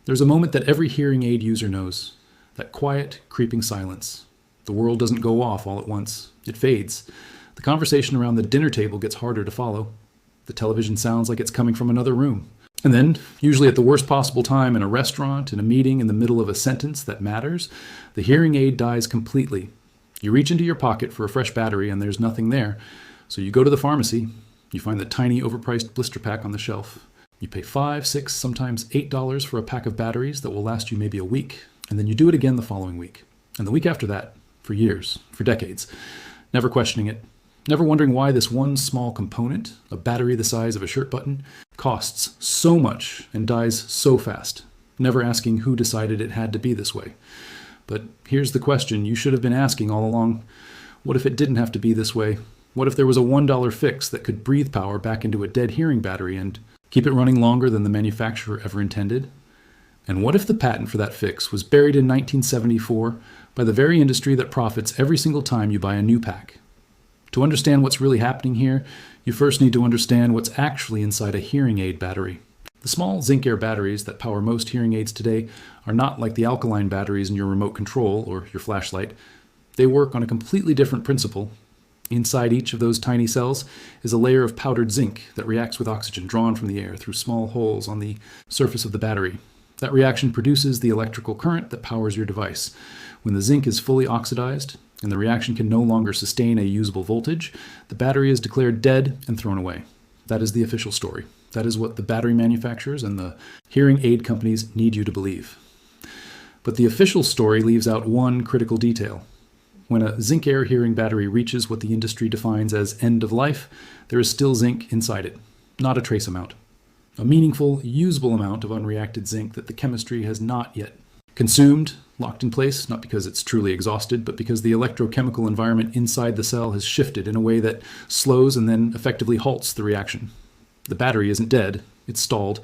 There's a moment that every hearing aid user knows, that quiet, creeping silence. The world doesn't go off all at once. It fades. The conversation around the dinner table gets harder to follow. The television sounds like it's coming from another room. And then, usually at the worst possible time in a restaurant, in a meeting, in the middle of a sentence that matters, the hearing aid dies completely. You reach into your pocket for a fresh battery and there's nothing there. So you go to the pharmacy. You find the tiny overpriced blister pack on the shelf. You pay $5, $6, sometimes $8 for a pack of batteries that will last you maybe a week. And then you do it again the following week. And the week after that, for years, for decades. Never questioning it. Never wondering why this one small component, a battery the size of a shirt button, costs so much and dies so fast. Never asking who decided it had to be this way. But here's the question you should have been asking all along. What if it didn't have to be this way? What if there was a $1 fix that could breathe power back into a dead hearing battery and keep it running longer than the manufacturer ever intended? And what if the patent for that fix was buried in 1974 by the very industry that profits every single time you buy a new pack? To understand what's really happening here, you first need to understand what's actually inside a hearing aid battery. The small zinc air batteries that power most hearing aids today are not like the alkaline batteries in your remote control or your flashlight. They work on a completely different principle. Inside each of those tiny cells is a layer of powdered zinc that reacts with oxygen drawn from the air through small holes on the surface of the battery. That reaction produces the electrical current that powers your device. When the zinc is fully oxidized, and the reaction can no longer sustain a usable voltage, the battery is declared dead and thrown away. That is the official story. That is what the battery manufacturers and the hearing aid companies need you to believe. But the official story leaves out one critical detail. When a zinc air hearing battery reaches what the industry defines as end of life, there is still zinc inside it, not a trace amount. A meaningful, usable amount of unreacted zinc that the chemistry has not yet consumed, locked in place, not because it's truly exhausted, but because the electrochemical environment inside the cell has shifted in a way that slows and then effectively halts the reaction. The battery isn't dead, it's stalled,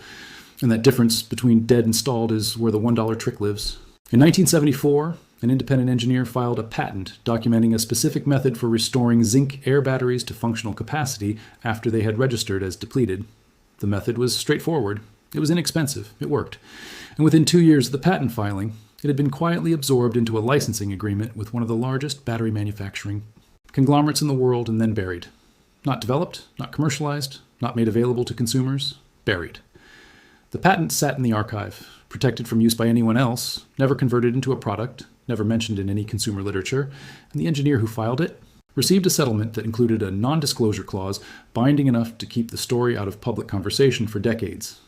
and that difference between dead and stalled is where the $1 trick lives. In 1974, an independent engineer filed a patent documenting a specific method for restoring zinc air batteries to functional capacity after they had registered as depleted. The method was straightforward. It was inexpensive. It worked. And within 2 years of the patent filing, it had been quietly absorbed into a licensing agreement with one of the largest battery manufacturing conglomerates in the world and then buried. Not developed, not commercialized, not made available to consumers, buried. The patent sat in the archive, protected from use by anyone else, never converted into a product, never mentioned in any consumer literature, and the engineer who filed it received a settlement that included a non-disclosure clause binding enough to keep the story out of public conversation for decades.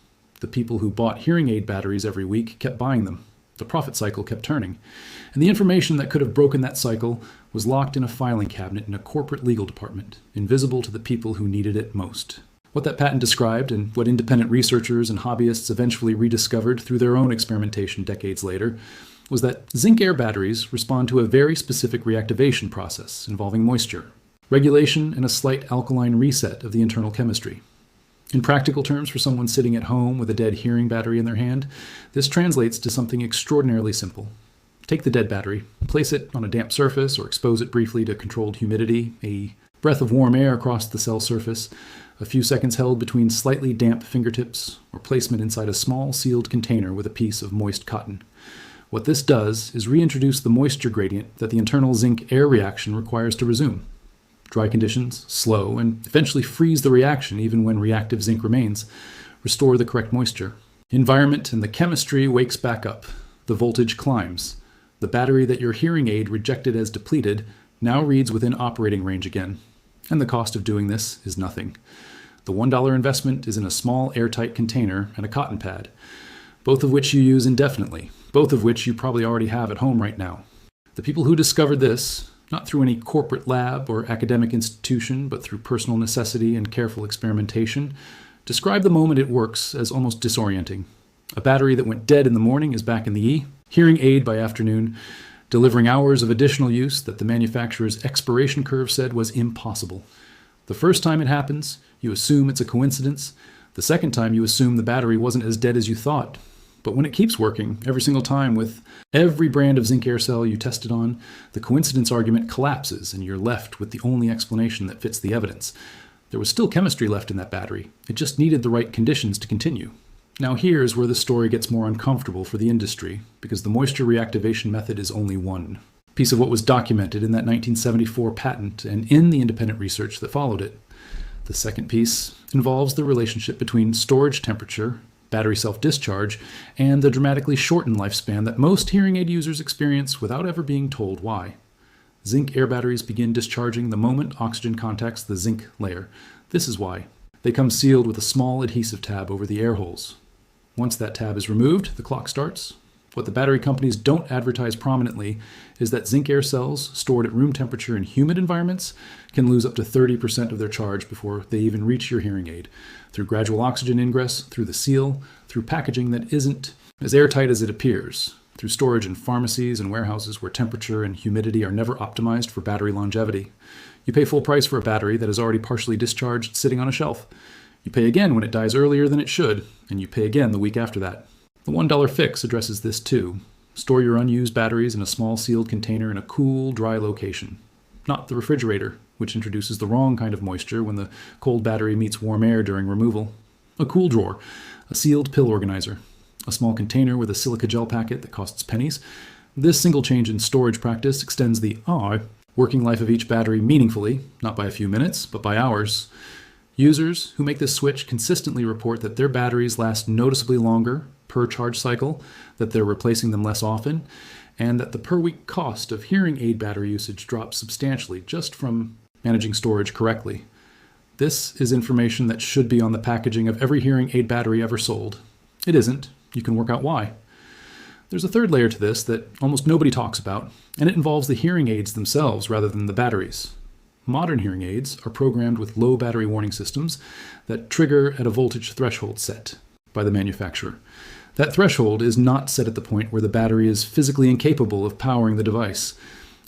The people who bought hearing aid batteries every week kept buying them. The profit cycle kept turning. And the information that could have broken that cycle was locked in a filing cabinet in a corporate legal department, invisible to the people who needed it most. What that patent described, and what independent researchers and hobbyists eventually rediscovered through their own experimentation decades later, was that zinc air batteries respond to a very specific reactivation process involving moisture, regulation, and a slight alkaline reset of the internal chemistry. In practical terms, for someone sitting at home with a dead hearing battery in their hand, this translates to something extraordinarily simple. Take the dead battery, place it on a damp surface or expose it briefly to controlled humidity, a breath of warm air across the cell surface, a few seconds held between slightly damp fingertips, or placement inside a small sealed container with a piece of moist cotton. What this does is reintroduce the moisture gradient that the internal zinc air reaction requires to resume. Dry conditions, slow, and eventually freeze the reaction even when reactive zinc remains, restore the correct moisture. Environment and the chemistry wakes back up. The voltage climbs. The battery that your hearing aid rejected as depleted now reads within operating range again. And the cost of doing this is nothing. The $1 investment is in a small airtight container and a cotton pad, both of which you use indefinitely, both of which you probably already have at home right now. The people who discovered this, not through any corporate lab or academic institution, but through personal necessity and careful experimentation, describe the moment it works as almost disorienting. A battery that went dead in the morning is back in the E, hearing aid by afternoon, delivering hours of additional use that the manufacturer's expiration curve said was impossible. The first time it happens, you assume it's a coincidence. The second time, you assume the battery wasn't as dead as you thought. But when it keeps working every single time with every brand of zinc air cell you tested on, the coincidence argument collapses and you're left with the only explanation that fits the evidence. There was still chemistry left in that battery. It just needed the right conditions to continue. Now here's where the story gets more uncomfortable for the industry, because the moisture reactivation method is only one piece of what was documented in that 1974 patent and in the independent research that followed it. The second piece involves the relationship between storage temperature, battery self-discharge, and the dramatically shortened lifespan that most hearing aid users experience without ever being told why. Zinc air batteries begin discharging the moment oxygen contacts the zinc layer. This is why. They come sealed with a small adhesive tab over the air holes. Once that tab is removed, the clock starts. What the battery companies don't advertise prominently is that zinc air cells stored at room temperature in humid environments can lose up to 30% of their charge before they even reach your hearing aid, through gradual oxygen ingress, through the seal, through packaging that isn't as airtight as it appears, through storage in pharmacies and warehouses where temperature and humidity are never optimized for battery longevity. You pay full price for a battery that is already partially discharged sitting on a shelf. You pay again when it dies earlier than it should, and you pay again the week after that. The $1 fix addresses this too. Store your unused batteries in a small sealed container in a cool, dry location. Not the refrigerator, which introduces the wrong kind of moisture when the cold battery meets warm air during removal. A cool drawer, a sealed pill organizer, a small container with a silica gel packet that costs pennies. This single change in storage practice extends the working life of each battery meaningfully, not by a few minutes, but by hours. Users who make this switch consistently report that their batteries last noticeably longer per charge cycle, that they're replacing them less often, and that the per week cost of hearing aid battery usage drops substantially just from managing storage correctly. This is information that should be on the packaging of every hearing aid battery ever sold. It isn't. You can work out why. There's a third layer to this that almost nobody talks about, and it involves the hearing aids themselves rather than the batteries. Modern hearing aids are programmed with low battery warning systems that trigger at a voltage threshold set by the manufacturer. That threshold is not set at the point where the battery is physically incapable of powering the device.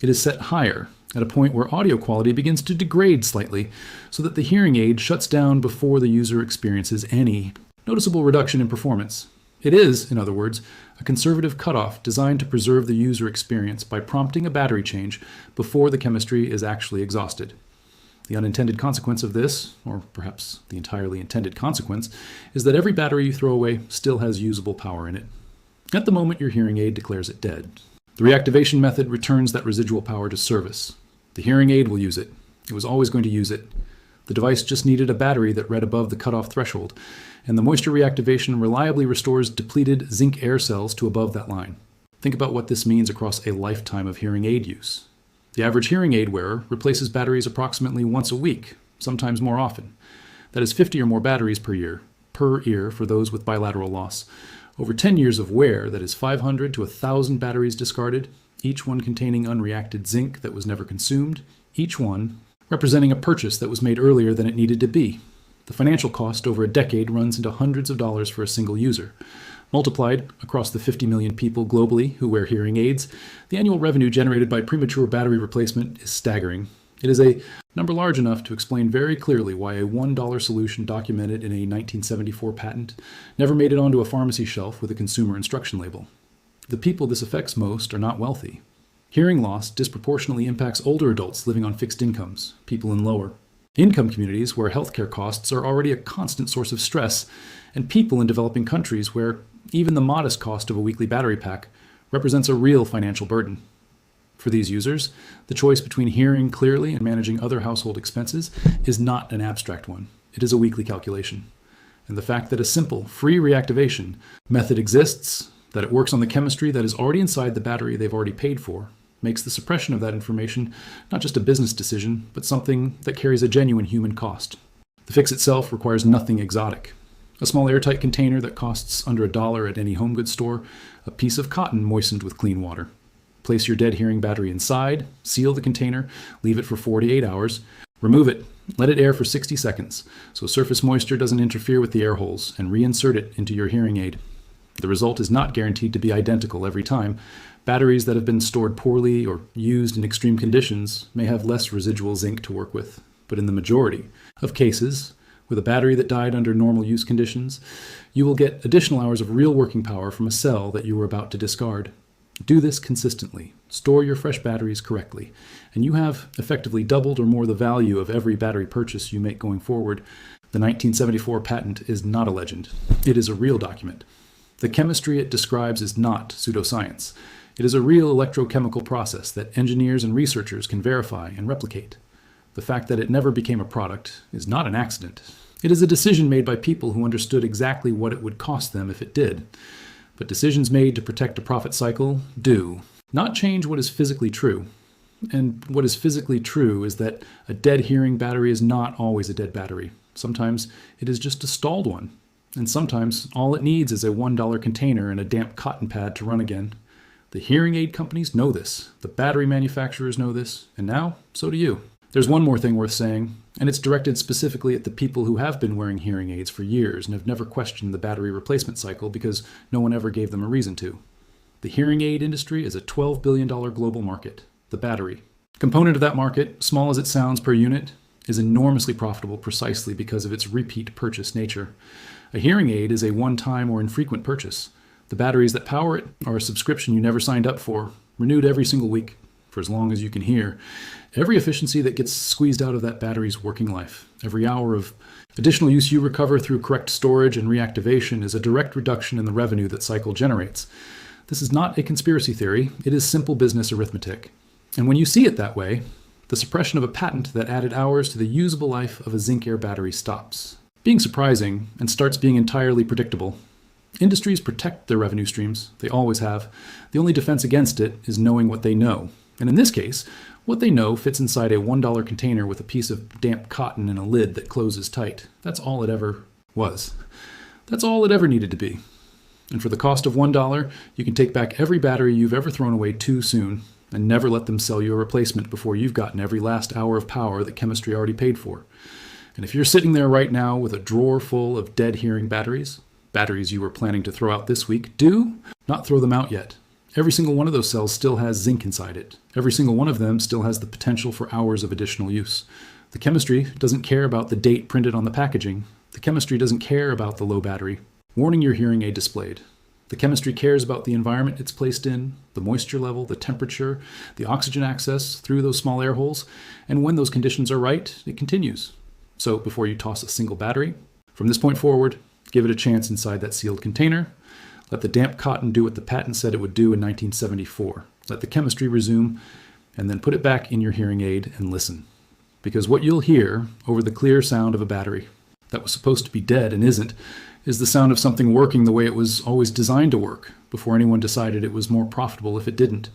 It is set higher, at a point where audio quality begins to degrade slightly, so that the hearing aid shuts down before the user experiences any noticeable reduction in performance. It is, in other words, a conservative cutoff designed to preserve the user experience by prompting a battery change before the chemistry is actually exhausted. The unintended consequence of this, or perhaps the entirely intended consequence, is that every battery you throw away still has usable power in it. At the moment your hearing aid declares it dead. The reactivation method returns that residual power to service. The hearing aid will use it. It was always going to use it. The device just needed a battery that read above the cutoff threshold, and the moisture reactivation reliably restores depleted zinc air cells to above that line. Think about what this means across a lifetime of hearing aid use. The average hearing aid wearer replaces batteries approximately once a week, sometimes more often. That is 50 or more batteries per ear for those with bilateral loss. Over 10 years of wear, that is 500 to 1,000 batteries discarded, each one containing unreacted zinc that was never consumed, each one representing a purchase that was made earlier than it needed to be. The financial cost over a decade runs into hundreds of dollars for a single user. Multiplied across the 50 million people globally who wear hearing aids, the annual revenue generated by premature battery replacement is staggering. It is a number large enough to explain very clearly why a $1 solution documented in a 1974 patent never made it onto a pharmacy shelf with a consumer instruction label. The people this affects most are not wealthy. Hearing loss disproportionately impacts older adults living on fixed incomes, people in lower income communities where healthcare costs are already a constant source of stress, and people in developing countries where even the modest cost of a weekly battery pack represents a real financial burden. For these users, the choice between hearing clearly and managing other household expenses is not an abstract one. It is a weekly calculation. And the fact that a simple, free reactivation method exists, that it works on the chemistry that is already inside the battery they've already paid for, makes the suppression of that information not just a business decision, but something that carries a genuine human cost. The fix itself requires nothing exotic. A small airtight container that costs under $1 at any home goods store, a piece of cotton moistened with clean water. Place your dead hearing battery inside, seal the container, leave it for 48 hours, remove it, let it air for 60 seconds so surface moisture doesn't interfere with the air holes, and reinsert it into your hearing aid. The result is not guaranteed to be identical every time. Batteries that have been stored poorly or used in extreme conditions may have less residual zinc to work with, but in the majority of cases, with a battery that died under normal use conditions, you will get additional hours of real working power from a cell that you were about to discard. Do this consistently. Store your fresh batteries correctly, and you have effectively doubled or more the value of every battery purchase you make going forward The 1974 patent is not a legend. It is a real document. The chemistry it describes is not pseudoscience. It is a real electrochemical process that engineers and researchers can verify and replicate. The fact that it never became a product is not an accident. It is a decision made by people who understood exactly what it would cost them if it did. But decisions made to protect a profit cycle do not change what is physically true. And what is physically true is that a dead hearing battery is not always a dead battery. Sometimes it is just a stalled one. And sometimes all it needs is a $1 container and a damp cotton pad to run again. The hearing aid companies know this. The battery manufacturers know this. And now, so do you. There's one more thing worth saying, and it's directed specifically at the people who have been wearing hearing aids for years and have never questioned the battery replacement cycle because no one ever gave them a reason to. The hearing aid industry is a $12 billion global market. The battery component of that market, small as it sounds per unit, is enormously profitable precisely because of its repeat purchase nature. A hearing aid is a one-time or infrequent purchase. The batteries that power it are a subscription you never signed up for, renewed every single week, for as long as you can hear. Every efficiency that gets squeezed out of that battery's working life, every hour of additional use you recover through correct storage and reactivation is a direct reduction in the revenue that cycle generates. This is not a conspiracy theory, it is simple business arithmetic. And when you see it that way, the suppression of a patent that added hours to the usable life of a zinc air battery stops being surprising and starts being entirely predictable. Industries protect their revenue streams. They always have. The only defense against it is knowing what they know. And in this case, what they know fits inside a $1 container with a piece of damp cotton and a lid that closes tight. That's all it ever was. That's all it ever needed to be. And for the cost of $1, you can take back every battery you've ever thrown away too soon and never let them sell you a replacement before you've gotten every last hour of power that chemistry already paid for. And if you're sitting there right now with a drawer full of dead hearing batteries you were planning to throw out this week, do not throw them out yet. Every single one of those cells still has zinc inside it. Every single one of them still has the potential for hours of additional use. The chemistry doesn't care about the date printed on the packaging. The chemistry doesn't care about the low battery warning your hearing aid displayed. The chemistry cares about the environment it's placed in, the moisture level, the temperature, the oxygen access through those small air holes, and when those conditions are right, it continues. So before you toss a single battery, from this point forward, give it a chance inside that sealed container. Let the damp cotton do what the patent said it would do in 1974. Let the chemistry resume, and then put it back in your hearing aid and listen. Because what you'll hear over the clear sound of a battery that was supposed to be dead and isn't, is the sound of something working the way it was always designed to work, before anyone decided it was more profitable if it didn't.